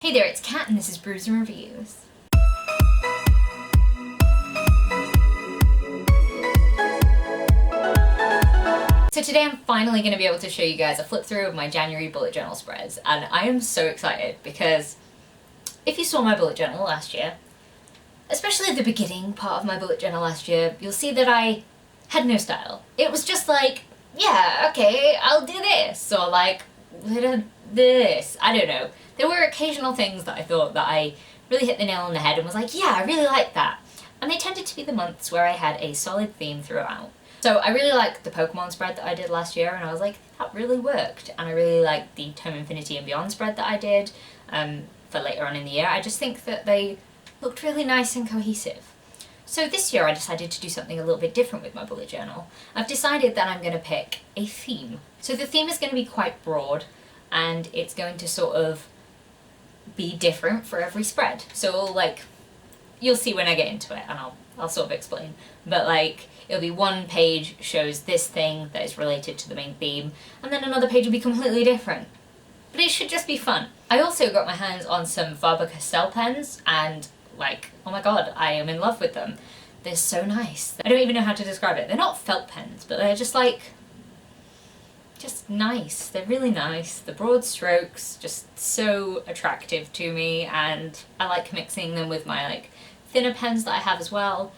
Hey there, it's Kat and this is Brews and Reviews. So today I'm finally going to be able to show you guys a flip through of my January bullet journal spreads, and I am so excited because if you saw my bullet journal last year, especially the beginning part of my bullet journal last year, you'll see that I had no style. It was just like, yeah, okay, I'll do this, or like, this, I don't know. There were occasional things that I thought that I really hit the nail on the head and was like, yeah, I really like that. And they tended to be the months where I had a solid theme throughout. So I really liked the Pokemon spread that I did last year, and I was like, that really worked. And I really liked the Tome Infinity and Beyond spread that I did for later on in the year. I just think that they looked really nice and cohesive. So this year I decided to do something a little bit different with my bullet journal. I've decided that I'm going to pick a theme. So the theme is going to be quite broad, and it's going to sort of be different for every spread. So like, you'll see when I get into it, and I'll sort of explain. But like, it'll be one page shows this thing that is related to the main theme, and then another page will be completely different. But it should just be fun. I also got my hands on some Faber-Castell pens, and like, oh my god, I am in love with them. They're so nice. I don't even know how to describe it. They're not felt pens, but they're just like, just nice. They're really nice. The broad strokes, just so attractive to me, and I like mixing them with my like thinner pens that I have as well.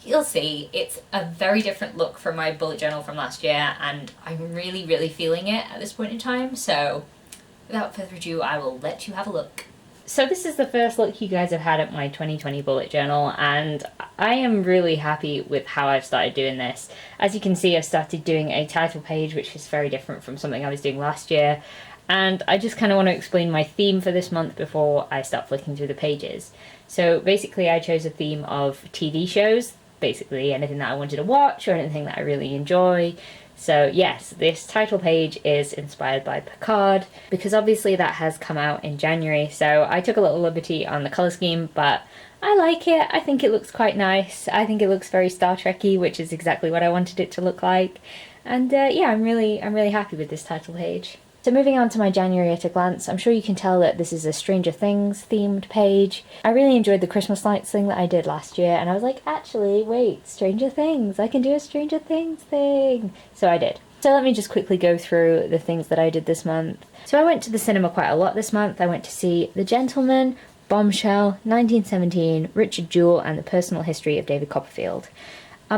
You'll see, it's a very different look from my bullet journal from last year, and I'm really feeling it at this point in time, so without further ado, I will let you have a look. So this is the first look you guys have had at my 2020 bullet journal, and I am really happy with how I've started doing this. As you can see, I've started doing a title page, which is very different from something I was doing last year, and I just kind of want to explain my theme for this month before I start flicking through the pages. So basically I chose a theme of TV shows, basically anything that I wanted to watch or anything that I really enjoy. So yes, this title page is inspired by Picard, because obviously that has come out in January, so I took a little liberty on the colour scheme, but I like it. I think it looks quite nice. I think it looks very Star Trek-y, which is exactly what I wanted it to look like. And yeah, I'm really happy with this title page. So moving on to my January at a glance, I'm sure you can tell that this is a Stranger Things themed page. I really enjoyed the Christmas lights thing that I did last year, and I was like, actually, wait, Stranger Things, I can do a Stranger Things thing. So I did. So let me just quickly go through the things that I did this month. So I went to the cinema quite a lot this month. I went to see The Gentleman, Bombshell, 1917, Richard Jewell, and The Personal History of David Copperfield.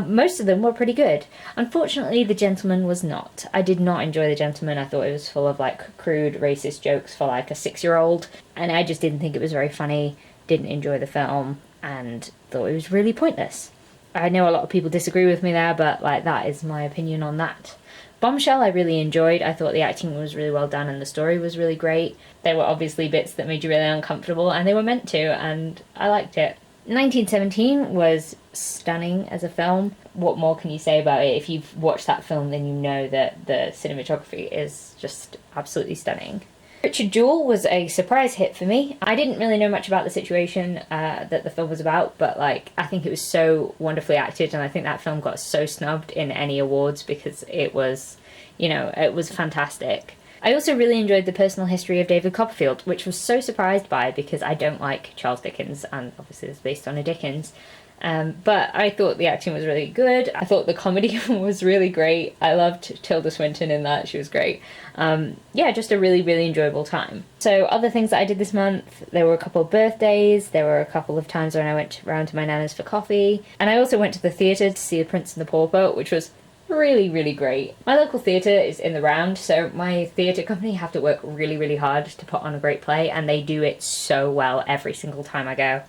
Most of them were pretty good. Unfortunately, The Gentleman was not. I did not enjoy The Gentleman. I thought it was full of like crude racist jokes for like a 6-year-old, and I just didn't think it was very funny, didn't enjoy the film, and thought it was really pointless. I know a lot of people disagree with me there, but like, that is my opinion on that. Bombshell I really enjoyed. I thought the acting was really well done and the story was really great. There were obviously bits that made you really uncomfortable, and they were meant to, and I liked it. 1917 was stunning as a film. What more can you say about it? If you've watched that film, then you know that the cinematography is just absolutely stunning. Richard Jewell was a surprise hit for me. I didn't really know much about the situation that the film was about, but like, I think it was so wonderfully acted, and I think that film got so snubbed in any awards because it was, you know, it was fantastic. I also really enjoyed The Personal History of David Copperfield, which I was so surprised by because I don't like Charles Dickens, and obviously it's based on a Dickens. But I thought the acting was really good. I thought the comedy was really great. I loved Tilda Swinton in that. She was great. Yeah, just a really enjoyable time. So other things that I did this month, there were a couple of birthdays, there were a couple of times when I went round to my nana's for coffee, and I also went to the theatre to see The Prince and the Pauper, which was really great. My local theatre is in the Round, so my theatre company have to work really hard to put on a great play, and they do it so well every single time I go.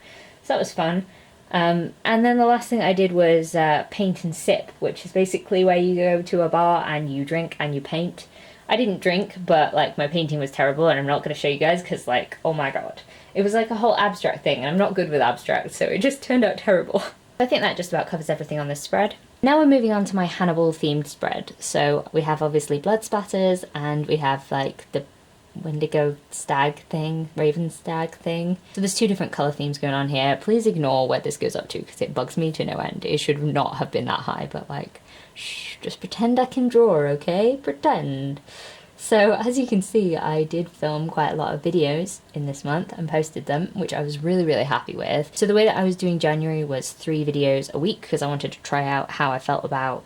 So that was fun. And then the last thing I did was paint and sip, which is basically where you go to a bar and you drink and you paint. I didn't drink, but like, my painting was terrible, and I'm not going to show you guys because like, oh my god. It was like a whole abstract thing, and I'm not good with abstract, so it just turned out terrible. I think that just about covers everything on this spread. Now we're moving on to my Hannibal themed spread. So we have obviously blood spatters, and we have like the Wendigo stag thing, raven stag thing. So there's two different colour themes going on here. Please ignore where this goes up to because it bugs me to no end. It should not have been that high, but like, shh, just pretend I can draw, okay? Pretend. So as you can see, I did film quite a lot of videos in this month and posted them, which I was really happy with. So the way that I was doing January was 3 videos a week because I wanted to try out how I felt about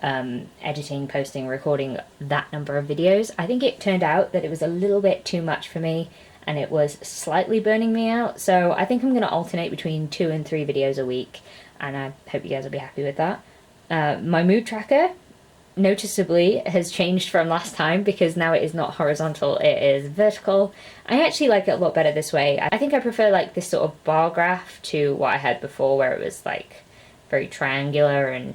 editing, posting, recording that number of videos. I think it turned out that it was a little bit too much for me and it was slightly burning me out. So I think I'm going to alternate between 2 and 3 videos a week, and I hope you guys will be happy with that. My mood tracker noticeably has changed from last time because now it is not horizontal, it is vertical. I actually like it a lot better this way. I think I prefer like this sort of bar graph to what I had before where it was like very triangular, and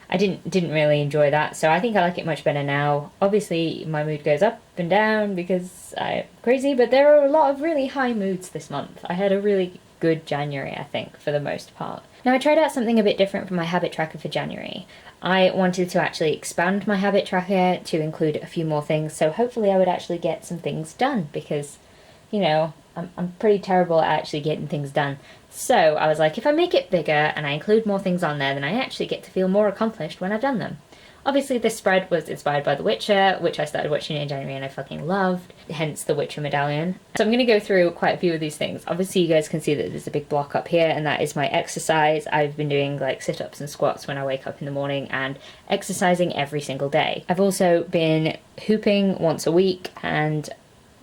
I didn't really enjoy that, so I think I like it much better now. Obviously my mood goes up and down because I'm crazy, but there are a lot of really high moods this month. I had a really good January, I think, for the most part. Now I tried out something a bit different from my habit tracker for January. I wanted to actually expand my habit tracker to include a few more things, so hopefully I would actually get some things done because, you know, I'm pretty terrible at actually getting things done. So I was like, if I make it bigger and I include more things on there, then I actually get to feel more accomplished when I've done them. Obviously this spread was inspired by The Witcher, which I started watching in January and I fucking loved, hence the Witcher Medallion. So I'm going to go through quite a few of these things. Obviously you guys can see that there's a big block up here, and that is my exercise. I've been doing like sit-ups and squats when I wake up in the morning and exercising every single day. I've also been hooping once a week and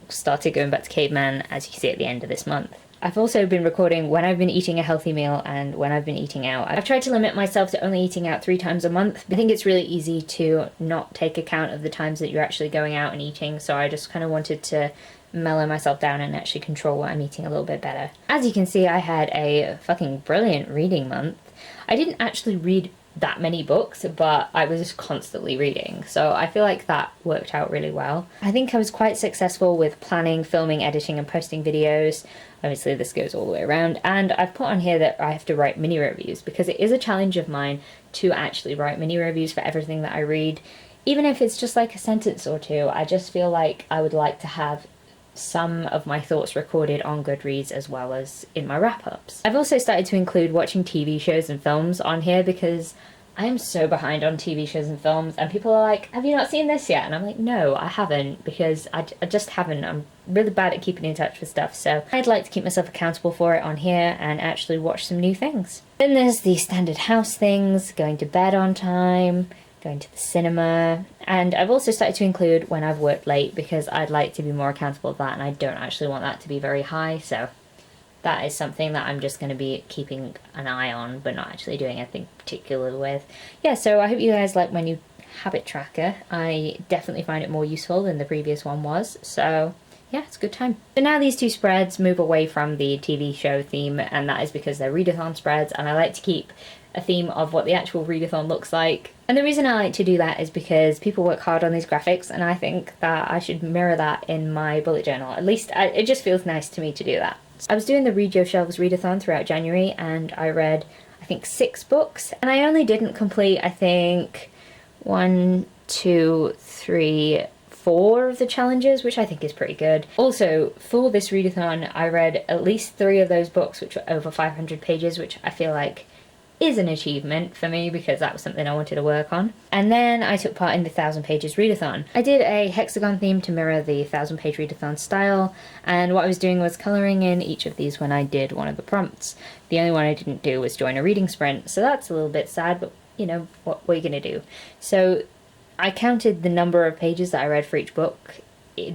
started going back to caveman, as you can see at the end of this month. I've also been recording when I've been eating a healthy meal and when I've been eating out. I've tried to limit myself to only eating out 3 times a month. I think it's really easy to not take account of the times that you're actually going out and eating, so I just kind of wanted to mellow myself down and actually control what I'm eating a little bit better. As you can see, I had a fucking brilliant reading month. I didn't actually read that many books, but I was just constantly reading, so I feel like that worked out really well. I think I was quite successful with planning, filming, editing and posting videos. Obviously this goes all the way around, and I've put on here that I have to write mini reviews because it is a challenge of mine to actually write mini reviews for everything that I read. Even if it's just like a sentence or two, I just feel like I would like to have some of my thoughts recorded on Goodreads as well as in my wrap-ups. I've also started to include watching TV shows and films on here because I am so behind on TV shows and films, and people are like, have you not seen this yet? And I'm like, no, I haven't, because I just haven't. I'm really bad at keeping in touch with stuff, so I'd like to keep myself accountable for it on here and actually watch some new things. Then there's the standard house things, going to bed on time, going to the cinema, and I've also started to include when I've worked late because I'd like to be more accountable of that, and I don't actually want that to be very high, so that is something that I'm just going to be keeping an eye on, but not actually doing anything particular with. Yeah, so I hope you guys like my new habit tracker. I definitely find it more useful than the previous one was, so yeah, it's a good time. So now these 2 spreads move away from the TV show theme, and that is because they're readathon spreads, and I like to keep a theme of what the actual readathon looks like. And the reason I like to do that is because people work hard on these graphics, and I think that I should mirror that in my bullet journal. At least it just feels nice to me to do that. I was doing the Read Your Shelves readathon throughout January, and I read, I think, 6 books, and I only didn't complete, I think, 1, 2, 3, 4 of the challenges, which I think is pretty good. Also, for this readathon, I read at least 3 of those books, which were over 500 pages, which I feel like is an achievement for me because that was something I wanted to work on. And then I took part in the 1000 Pages readathon. I did a hexagon theme to mirror the 1000 page readathon style, and what I was doing was colouring in each of these when I did one of the prompts. The only one I didn't do was join a reading sprint, so that's a little bit sad, but you know, what are you gonna do? So I counted the number of pages that I read for each book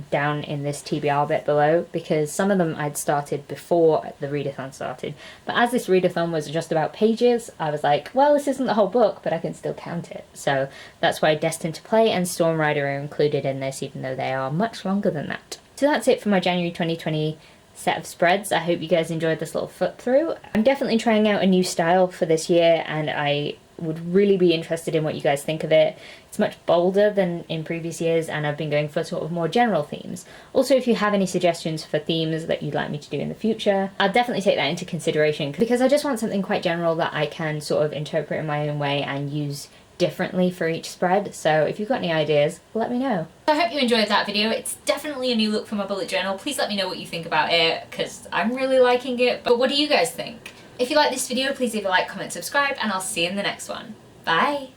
down in this TBR bit below, because some of them I'd started before the readathon started, but as this readathon was just about pages, I was like, well, this isn't the whole book, but I can still count it. So that's why Destined to Play and Storm Rider are included in this, even though they are much longer than that. So that's it for my January 2020 set of spreads. I hope you guys enjoyed this little flip through. I'm definitely trying out a new style for this year, and I would really be interested in what you guys think of it. It's much bolder than in previous years, and I've been going for sort of more general themes. Also, if you have any suggestions for themes that you'd like me to do in the future, I'll definitely take that into consideration, because I just want something quite general that I can sort of interpret in my own way and use differently for each spread. So if you've got any ideas, let me know. I hope you enjoyed that video. It's definitely a new look for my bullet journal. Please let me know what you think about it, because I'm really liking it. But what do you guys think? If you like this video, please leave a like, comment, subscribe, and I'll see you in the next one. Bye!